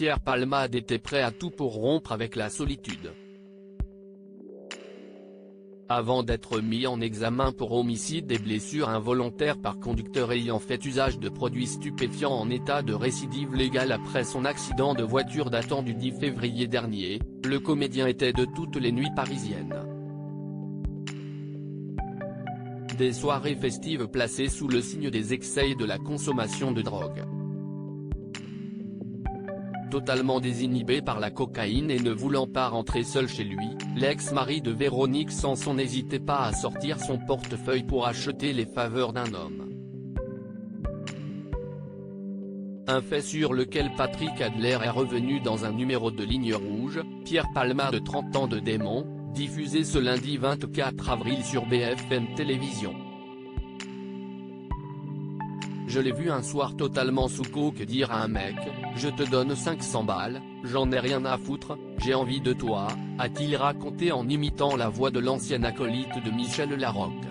Pierre Palmade était prêt à tout pour rompre avec la solitude. Avant d'être mis en examen pour homicide et blessure involontaire par conducteur ayant fait usage de produits stupéfiants en état de récidive légale après son accident de voiture datant du 10 février dernier, le comédien était de toutes les nuits parisiennes. Des soirées festives placées sous le signe des excès et de la consommation de drogue. Totalement désinhibé par la cocaïne et ne voulant pas rentrer seul chez lui, l'ex-mari de Véronique Sanson n'hésitait pas à sortir son portefeuille pour acheter les faveurs d'un homme. Un fait sur lequel Patrick Adler est revenu dans un numéro de Ligne Rouge, Pierre Palmade de 30 ans de démon, diffusé ce lundi 24 avril sur BFM Télévision. Je l'ai vu un soir totalement sous coke dire à un mec, je te donne 500 balles, j'en ai rien à foutre, j'ai envie de toi, a-t-il raconté en imitant la voix de l'ancien acolyte de Michel Larocque.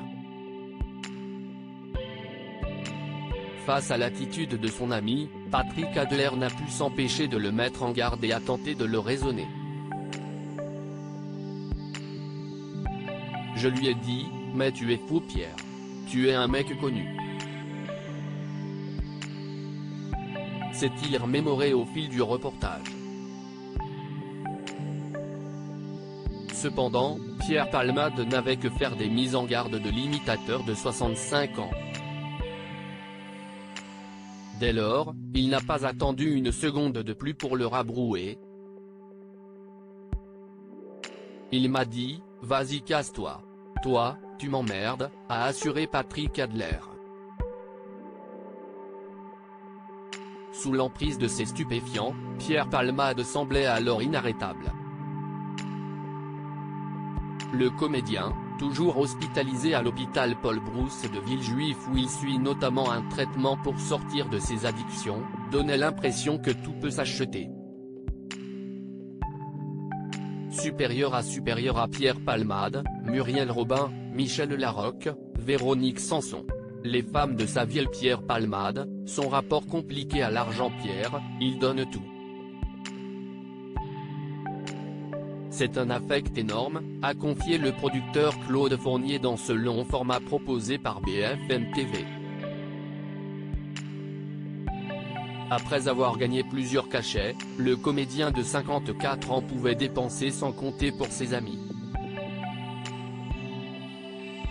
Face à l'attitude de son ami, Patrick Adler n'a pu s'empêcher de le mettre en garde et a tenté de le raisonner. Je lui ai dit, mais tu es fou Pierre. Tu es un mec connu. S'est-il remémoré au fil du reportage. Cependant, Pierre Palmade n'avait que faire des mises en garde de l'imitateur de 65 ans. Dès lors, il n'a pas attendu une seconde de plus pour le rabrouer. Il m'a dit, vas-y casse-toi. Toi, tu m'emmerdes, a assuré Patrick Adler. Sous l'emprise de ces stupéfiants, Pierre Palmade semblait alors inarrêtable. Le comédien, toujours hospitalisé à l'hôpital Paul Brousse de Villejuif où il suit notamment un traitement pour sortir de ses addictions, donnait l'impression que tout peut s'acheter. Supérieur à Pierre Palmade, Muriel Robin, Michel Larocque, Véronique Sanson. Les femmes de sa vie Pierre Palmade, son rapport compliqué à l'argent Pierre, il donne tout. C'est un affect énorme, a confié le producteur Claude Fournier dans ce long format proposé par BFM TV. Après avoir gagné plusieurs cachets, le comédien de 54 ans pouvait dépenser sans compter pour ses amis.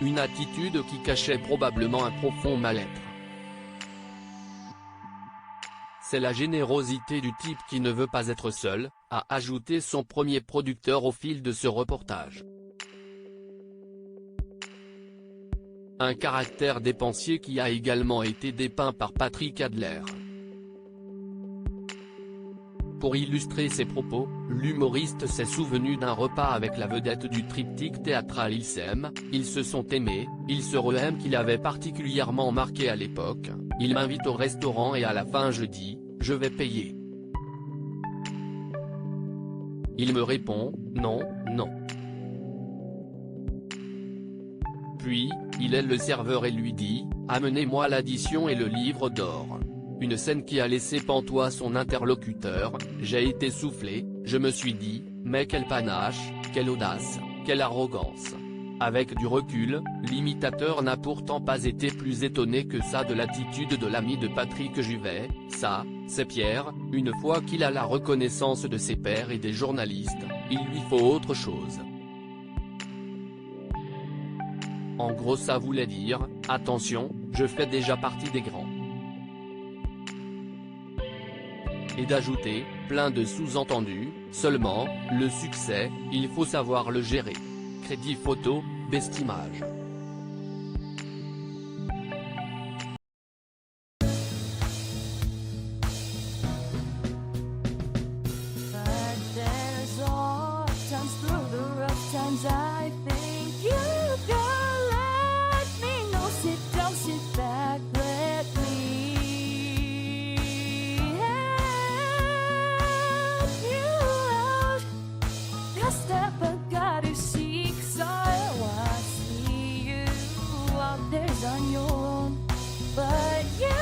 Une attitude qui cachait probablement un profond mal-être. C'est la générosité du type qui ne veut pas être seul, a ajouté son premier producteur au fil de ce reportage. Un caractère dépensier qui a également été dépeint par Patrick Adler. Pour illustrer ses propos, l'humoriste s'est souvenu d'un repas avec la vedette du triptyque théâtral Ils s'aiment, ils se sont aimés, ils se re-aiment qu'il avait particulièrement marqué à l'époque. Il m'invite au restaurant et à la fin je dis, je vais payer. Il me répond, non, non. Puis, il est le serveur et lui dit, amenez-moi l'addition et le livre d'or. Une scène qui a laissé pantois son interlocuteur, j'ai été soufflé, je me suis dit, mais quel panache, quelle audace, quelle arrogance. Avec du recul, l'imitateur n'a pourtant pas été plus étonné que ça de l'attitude de l'ami de Patrick Juvet, ça, c'est Pierre, une fois qu'il a la reconnaissance de ses pairs et des journalistes, il lui faut autre chose. En gros ça voulait dire, attention, je fais déjà partie des grands. Et d'ajouter, plein de sous-entendus, seulement, le succès, il faut savoir le gérer. Crédit photo, Bestimage. On your own, but yeah.